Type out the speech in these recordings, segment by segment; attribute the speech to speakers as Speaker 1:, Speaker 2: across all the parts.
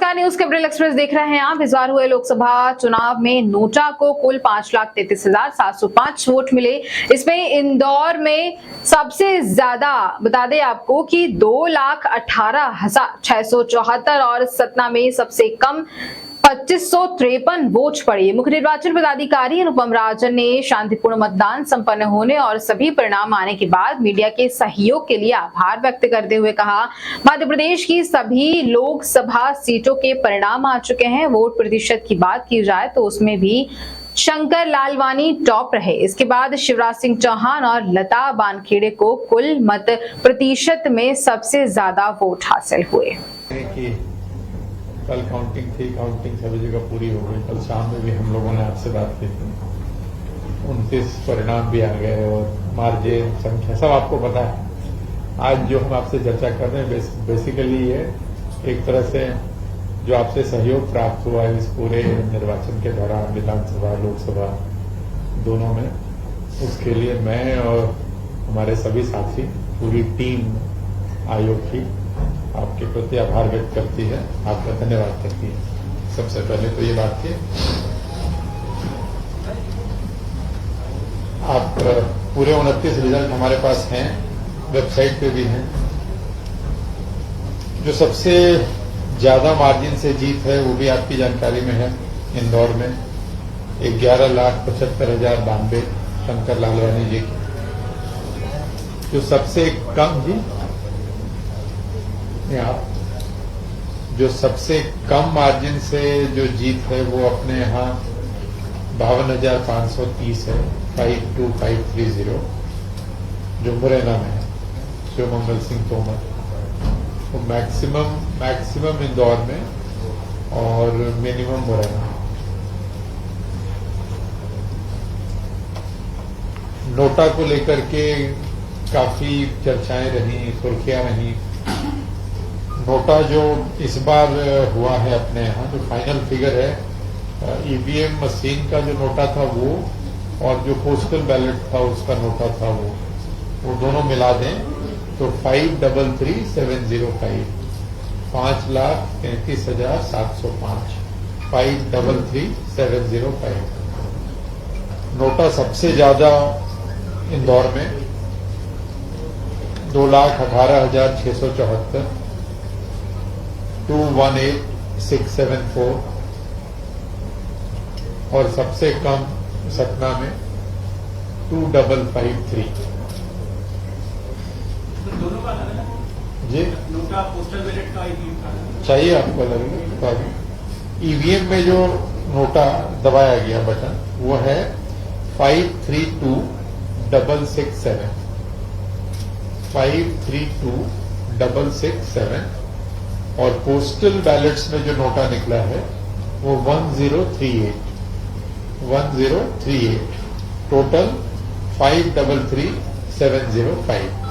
Speaker 1: नमस्कार, news capital express देख रहे हैं आप। इस बार हुए लोकसभा चुनाव में नोटा को कुल 5,33,705 वोट मिले। इसमें इंदौर में सबसे ज्यादा बता दें आपको कि 2,18,674 और सतना में सबसे कम 2,553 वोट पड़े। मुख्य निर्वाचन पदाधिकारी अनुपम राजन ने शांतिपूर्ण मतदान संपन्न होने और सभी परिणाम आने के बाद मीडिया के सहयोग के लिए आभार व्यक्त करते हुए कहा, मध्य प्रदेश की सभी लोकसभा सीटों के परिणाम आ चुके हैं। वोट प्रतिशत की बात की जाए तो उसमें भी शंकर लालवानी टॉप रहे। इसके बाद शिवराज सिंह चौहान और लता बानखेड़े को कुल मत प्रतिशत में सबसे ज्यादा वोट हासिल हुए।
Speaker 2: कल काउंटिंग थी, काउंटिंग सभी जगह पूरी हो गई। कल शाम में भी हम लोगों ने आपसे बात की थी। 29 परिणाम भी आ गए और मार्जिन संख्या सब आपको पता है। आज जो हम आपसे चर्चा कर रहे हैं बेसिकली ये एक तरह से जो आपसे सहयोग प्राप्त हुआ है इस पूरे निर्वाचन के दौरान, विधानसभा लोकसभा दोनों में, उसके लिए मैं और हमारे सभी साथी, पूरी टीम आयोग की आपके प्रति आभार व्यक्त करती है, आपका धन्यवाद करती है। सबसे पहले तो ये बात की आप पूरे 29 रिजल्ट हमारे पास हैं, वेबसाइट पे भी हैं। जो सबसे ज्यादा मार्जिन से जीत है वो भी आपकी जानकारी में है। इंदौर में 11,75,092 शंकर लालवानी जी की। जो सबसे कम जी आप जो सबसे कम मार्जिन से जो जीत है वो अपने यहाँ 52,530 है, 52,530 जो मुरैना में है, शिवमंगल सिंह तोमर। वो मैक्सिमम इंदौर में और मिनिमम मुरैना। नोटा को लेकर के काफी चर्चाएं रही, सुर्खियां रही। नोटा जो इस बार हुआ है अपने यहाँ, जो फाइनल फिगर है ईवीएम मशीन का जो नोटा था वो और जो पोस्टल बैलेट था उसका नोटा था वो दोनों मिला दें तो 533,705 5,33,705 533,705 नोटा सबसे ज्यादा इंदौर में 2,18,674 218,674 और सबसे कम सतना में 2,553 जी। नोटा पोस्टल बैलेट का चाहिए आपको अलग? ईवीएम में जो नोटा दबाया गया बटन वो है 532,667 532,667 और पोस्टल बैलेट्स में जो नोटा निकला है वो 1038 टोटल 533,705।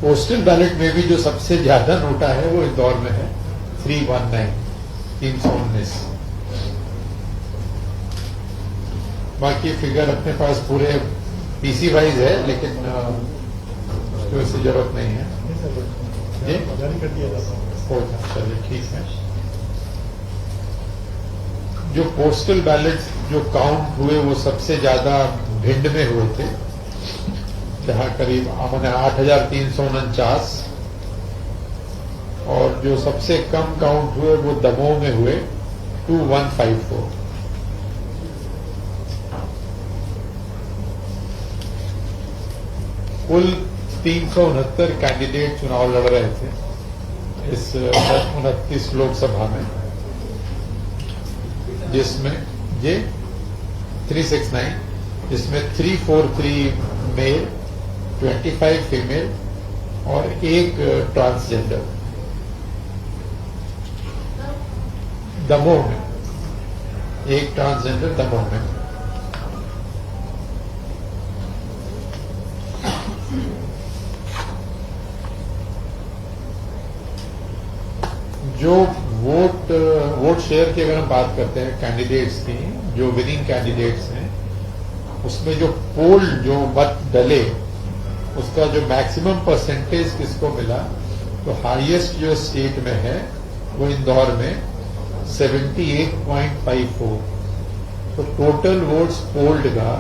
Speaker 2: पोस्टल बैलेट में भी जो सबसे ज्यादा नोटा है वो इंदौर में है 319। बाकी फिगर अपने पास पूरे पीसी वाइज है, लेकिन उसकी जरूरत नहीं है जी। चलिए ठीक है। जो पोस्टल बैलेट जो काउंट हुए वो सबसे ज्यादा भिंड में हुए थे, जहां करीब 8,349, और जो सबसे कम काउंट हुए वो दमोह में हुए 2,154। कुल 369 कैंडिडेट चुनाव लड़ रहे थे इस 29 लोकसभा में, जिसमें ये 369, जिसमें 343 मेल, 25 फीमेल और एक ट्रांसजेंडर। दमोह में एक ट्रांसजेंडर दमोह में। जो वोट शेयर की अगर हम बात करते हैं कैंडिडेट्स की, जो विनिंग कैंडिडेट्स हैं, उसमें जो मत डले उसका जो मैक्सिमम परसेंटेज किसको मिला तो हाईएस्ट जो स्टेट में है वो इंदौर में 78.54। तो टोटल वोट्स पोल्ड का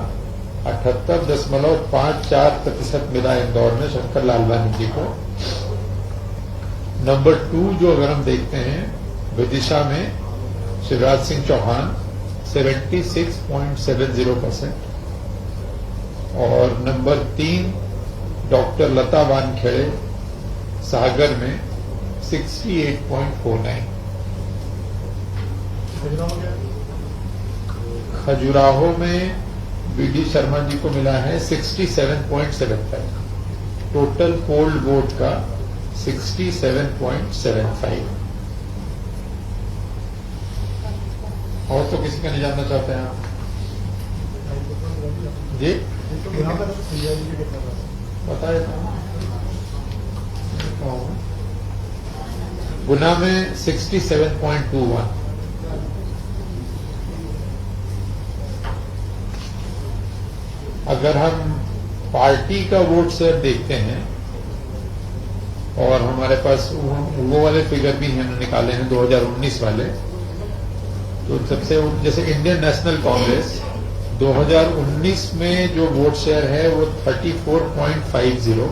Speaker 2: 78.54% मिला इंदौर में शंकर लालवानी जी को। नंबर 2 जो अगर हम देखते हैं विदिशा में शिवराज सिंह चौहान 76.70%। और नंबर 3 डॉक्टर लता वानखेड़े सागर में 68.49। खजुराहो में बीडी शर्मा जी को मिला है 67.75। टोटल पोल्ड वोट का 67.75। और तो किसी का नहीं जानना चाहते हैं आप जी? बताए गुना में 67.21। अगर हम पार्टी का वोट शेयर देखते हैं और हमारे पास वो वाले फिगर भी हैं निकाले हैं 2019 वाले, तो सबसे जैसे इंडियन नेशनल कांग्रेस 2019 में जो वोट शेयर है वो 34.50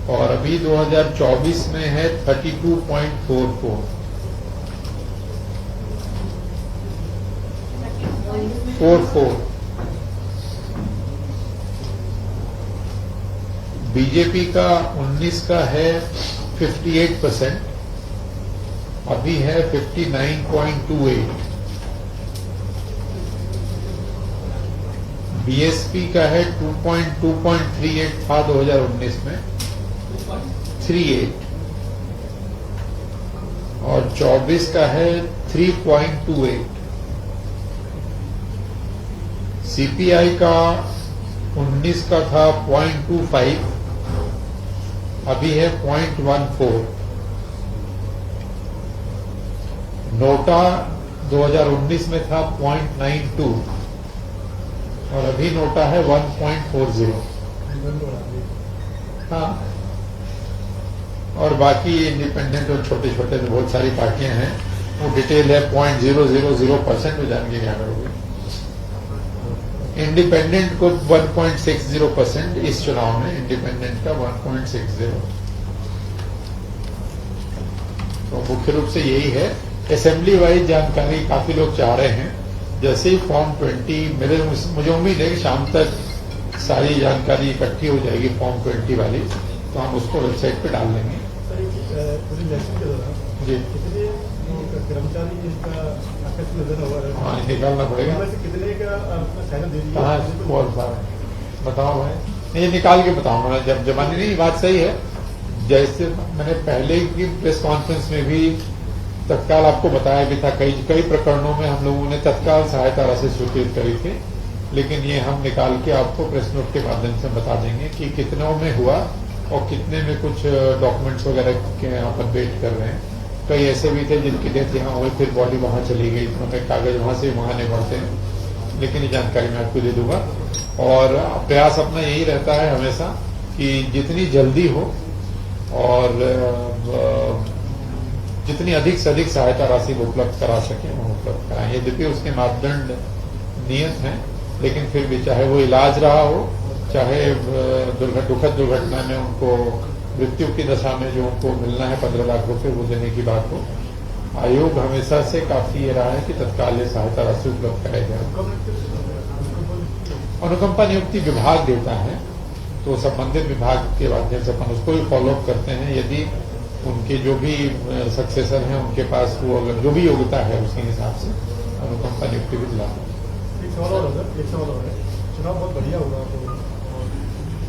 Speaker 2: और अभी 2024 में है 32.44। बीजेपी का 19 का है 58%, अभी है 59.28। बीएसपी का है 2.38 था 2019 में 38 और 24 का है 3.28। सीपीआई का 19 का था 0.25, अभी है 0.14। नोटा 2019 में था 0.92 और अभी नोटा है 1.40। हाँ, और बाकी इंडिपेंडेंट और छोटे छोटे तो बहुत सारी पार्टियां हैं, वो डिटेल है 0.000% में जान के क्या करोगे। इंडिपेंडेंट को 1.60% इस चुनाव में, इंडिपेंडेंट का 1.60। तो मुख्य रूप से यही है। असेंबली वाइज जानकारी काफी लोग चाह रहे हैं। जैसे ही फॉर्म 20 मुझे उम्मीद है कि शाम तक सारी जानकारी इकट्ठी हो जाएगी फॉर्म 20 वाली, तो हम उसको वेबसाइट पे डाल देंगे। जी
Speaker 3: कर्मचारी
Speaker 2: हाँ, निकालना पड़ेगा।
Speaker 3: कितने का
Speaker 2: कहाँ बहुत सारा बताओ भाई, ये निकाल के बताऊंगा जब जमाने। नहीं, बात सही है। जैसे मैंने पहले की प्रेस कॉन्फ्रेंस में भी तत्काल आपको बताया भी था, कई प्रकरणों में हम लोगों ने तत्काल सहायता राशि स्वीकृत करी थी, लेकिन ये हम निकाल के आपको प्रेस नोट के माध्यम से बता देंगे कि कितनों में हुआ और कितने में कुछ डॉक्यूमेंट्स वगैरह के अपन वेट कर रहे हैं। कई ऐसे भी थे जिनकी डेथ यहाँ हुई, फिर बॉडी वहां चली गई, तो हमें कागज वहां से मंगाने पड़ते हैं, लेकिन ये जानकारी मैं आपको दे दूंगा। और प्रयास अपना यही रहता है हमेशा कि जितनी जल्दी हो और जितनी अधिक से अधिक सहायता राशि उपलब्ध करा सके वो उपलब्ध कराएं। यद्यपि उसके मापदंड नियत हैं, लेकिन फिर भी चाहे वो इलाज रहा हो, चाहे दुखद दुर्घटना में उनको मृत्यु की दशा में जो उनको मिलना है 15 लाख रुपए वो देने की बात हो, आयोग हमेशा से काफी ये रहा है कि तत्काल ये सहायता राशि उपलब्ध कराई जाए। अनुकंपा नियुक्ति विभाग देता है, तो संबंधित विभाग के माध्यम से अपन उसको भी फॉलोअप करते हैं। यदि उनके जो भी सक्सेसर हैं उनके पास वो अगर जो भी योग्यता है उसके हिसाब से अनुकंपा नियुक्ति भी दिलाते हैं।
Speaker 3: एक सवाल और है, चुनाव बहुत बढ़िया होगा, तो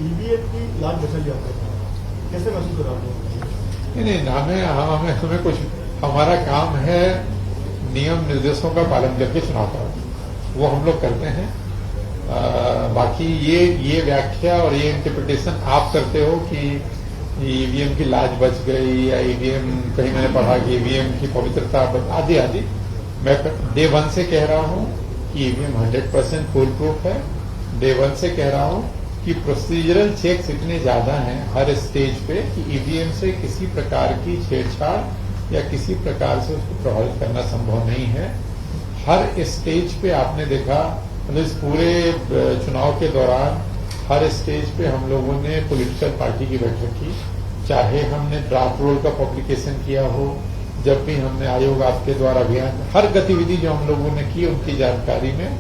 Speaker 3: ईवीएम की लाज बचल जाते हैं, कैसे महसूस हो रहा है?
Speaker 2: नहीं, हमें कुछ, हमारा काम है नियम निर्देशों का पालन करके चुनाव कराना, वो हम लोग करते हैं। बाकी ये व्याख्या और ये इंटरप्रिटेशन आप करते हो कि ईवीएम की लाज बच गई या ईवीएम, कहीं मैंने पढ़ा कि ईवीएम की पवित्रता आदि आदि। मैं डे 1 से कह रहा हूं कि ईवीएम 100% फुल प्रूफ है। डे 1 से कह रहा हूं कि प्रोसीजरल चेक्स इतने ज्यादा हैं हर स्टेज पे कि ईवीएम से किसी प्रकार की छेड़छाड़ या किसी प्रकार से उसको प्रभावित करना संभव नहीं है। हर स्टेज पे आपने देखा, मतलब इस पूरे चुनाव के दौरान हर स्टेज पे हम लोगों ने पॉलिटिकल पार्टी की बैठक की, चाहे हमने ड्राफ्ट रोल का पब्लिकेशन किया हो, जब भी हमने आयोग आपके द्वारा अभियान, हर गतिविधि जो हम लोगों ने की उनकी जानकारी में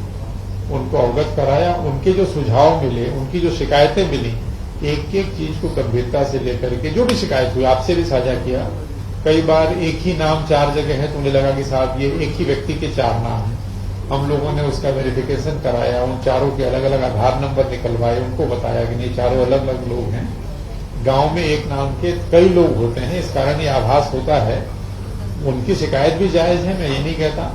Speaker 2: उनको अवगत कराया। उनके जो सुझाव मिले, उनकी जो शिकायतें मिली, एक एक चीज को गंभीरता से लेकर के जो भी शिकायत हुई आपसे भी साझा किया। कई बार एक ही नाम 4 जगह है तो उन्हें लगा कि साहब ये एक ही व्यक्ति के 4 नाम हैं। हम लोगों ने उसका वेरिफिकेशन कराया, उन चारों के अलग अलग आधार नंबर निकलवाए, उनको बताया कि नहीं चारों अलग अलग लोग हैं। गांव में एक नाम के कई लोग होते हैं, इस कारण ये आभास होता है। उनकी शिकायत भी जायज है, मैं ये नहीं कहता,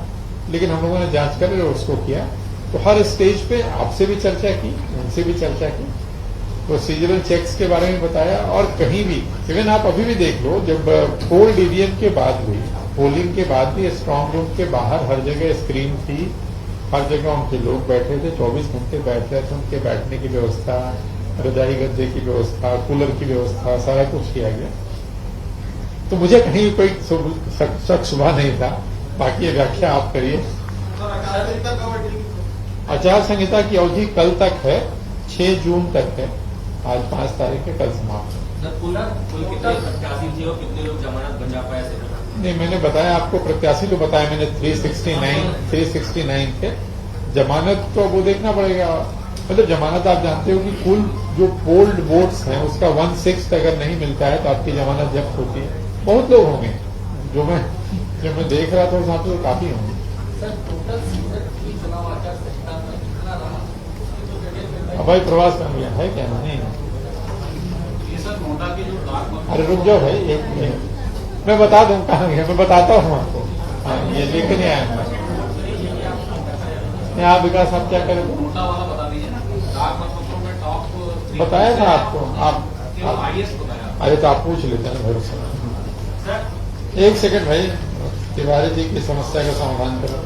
Speaker 2: लेकिन हम लोगों ने जांच कर उसको किया। तो हर स्टेज पे आपसे भी चर्चा की, उनसे भी चर्चा की, प्रोसीजरल चेक्स के बारे में बताया। और कहीं भी इवन आप अभी भी देख लो, जब पोल ईवीएम के बाद हुई, पोलिंग के बाद भी स्ट्रांग रूम के बाहर हर जगह स्क्रीन थी, हर जगह उनके लोग बैठे थे, 24 घंटे बैठ रहे थे। उनके बैठने की व्यवस्था, रजाई गद्दे की व्यवस्था, कूलर की व्यवस्था, सारा कुछ किया गया। तो मुझे कहीं कोई शक शुबा नहीं था। बाकी ये व्याख्या आप करिए। आचार संहिता की अवधि कल तक है, 6 जून तक है। आज 5 तारीख है, कल समाप्त है।
Speaker 4: कितने लोग जमानत बन जा पाए?
Speaker 2: नहीं, मैंने बताया आपको, प्रत्याशी तो बताया मैंने 369 थे। जमानत तो वो देखना पड़ेगा। मतलब जमानत आप जानते हो कि कुल जो पोल्ड वोट्स हैं उसका 1/6 अगर नहीं मिलता है तो आपकी जमानत जब्त होती है। बहुत लोग होंगे, जो मैं देख रहा था उस हिसाब से तो काफी होंगे। अब भाई प्रवास कर गया है क्या? नहीं, अरे रुक जाओ भाई, एक मिनट मैं बता दूं कहाँ गया, मैं बताता हूँ आपको। हाँ, ये लेके नहीं आया मैं। आप विकास आप क्या करें? बताया था आपको, आप अरे तो आप पूछ लेते हैं भरोसा। 1 सेकंड भाई, तिवारी जी की समस्या का समाधान करो।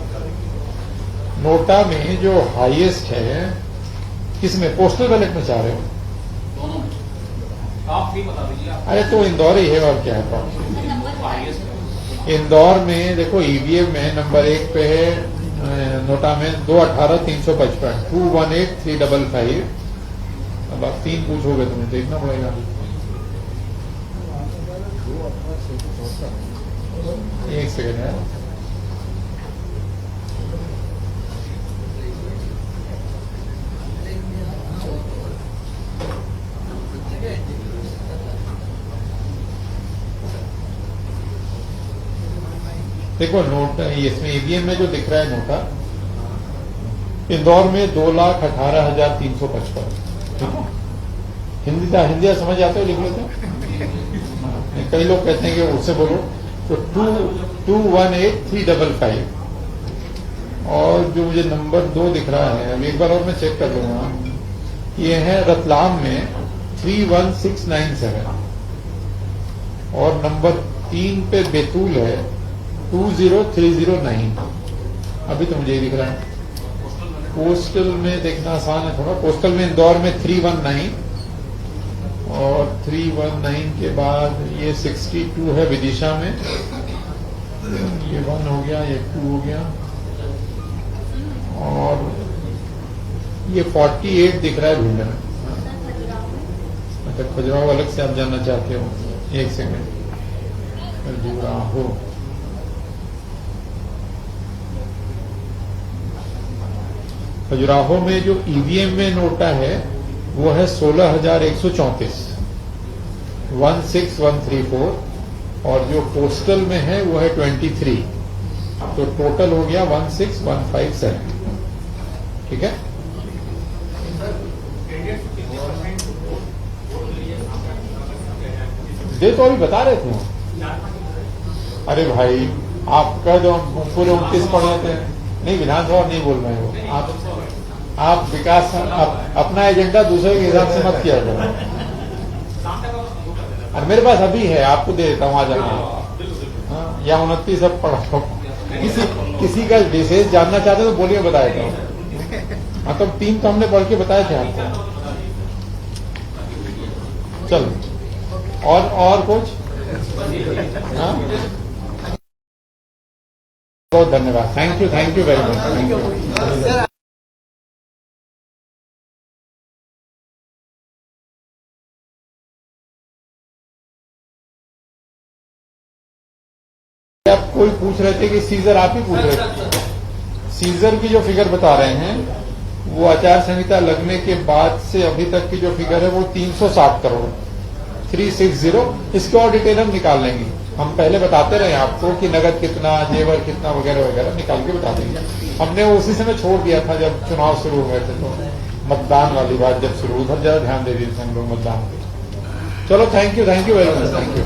Speaker 2: नोटा में जो हाईएस्ट है, किसमें? पोस्टल बैलेट में चाह रहे हो?
Speaker 4: दोनों में टॉप 3 बता दीजिए आप।
Speaker 2: अरे तो इंदौर ही है और क्या है टॉप? इंदौर में देखो ईवीएम में नंबर 1 पे है नोटा में 218,355, 218,355। अब आप 3 पूछोगे तुम्हें देखना पड़ेगा। एक सेकेंड है। देखो नोट इसमें ईवीएम में जो दिख रहा है नोटा, इंदौर में 2,18,355। हिंदी समझ आते हो? लिख लेते हो? कई लोग कहते हैं कि उससे बोलो तो 218,355। और जो मुझे नंबर 2 दिख रहा है, अब एक बार और मैं चेक कर लूंगा, ये है रतलाम में 31697। और नंबर 3 पे बैतूल है 20309। अभी तो मुझे ही दिख रहा है। पोस्टल में देखना आसान है थोड़ा। पोस्टल में इंदौर में 319 और 319 के बाद ये 62 है विदिशा में। ये 1 हो गया, ये 2 हो गया और ये 48 दिख रहा है भिंड में। मतलब खजुराहो अलग से आप जानना चाहते हो? 1 सेकंड। खजुराहो खजुराहो में जो ईवीएम में नोटा है वो है 16,134, 16134। और जो पोस्टल में है वो है 23। तो टोटल हो गया 16157। ठीक है। दे तो अभी बता रहे थे। अरे भाई आप कह दो, पूरे 29 पढ़ लेते हैं। नहीं, विधानसभा नहीं बोल रहे हो आप विकास अपना एजेंडा दूसरे के हिसाब से मत किया करो। और मेरे पास अभी है, आपको दे देता हूँ, आ जाना। या 29 अब पढ़ा। किसी का विशेष जानना चाहते तो बोलिए, बता देता हूँ। मतलब 3 तो हमने पढ़ के बताए थे आपको। चलो और कुछ हाँ? बहुत धन्यवाद, थैंक यू वेरी मच। आप कोई पूछ रहे थे कि सीजर, आप ही पूछ रहे थे। सीजर की जो फिगर बता रहे हैं वो आचार संहिता लगने के बाद से अभी तक की जो फिगर है वो 360 करोड़ 360। इसके और डिटेल हम निकाल लेंगे। हम पहले बताते रहे आपको कि नगद कितना, जेवर कितना वगैरह वगैरह निकाल के बता देंगे। हमने उसी समय छोड़ दिया था जब चुनाव शुरू हुए थे, तो मतदान वाली बात जब शुरू, उधर ज्यादा ध्यान दे दिए थे हम लोग मतदान पे। चलो thank you very much, thank you.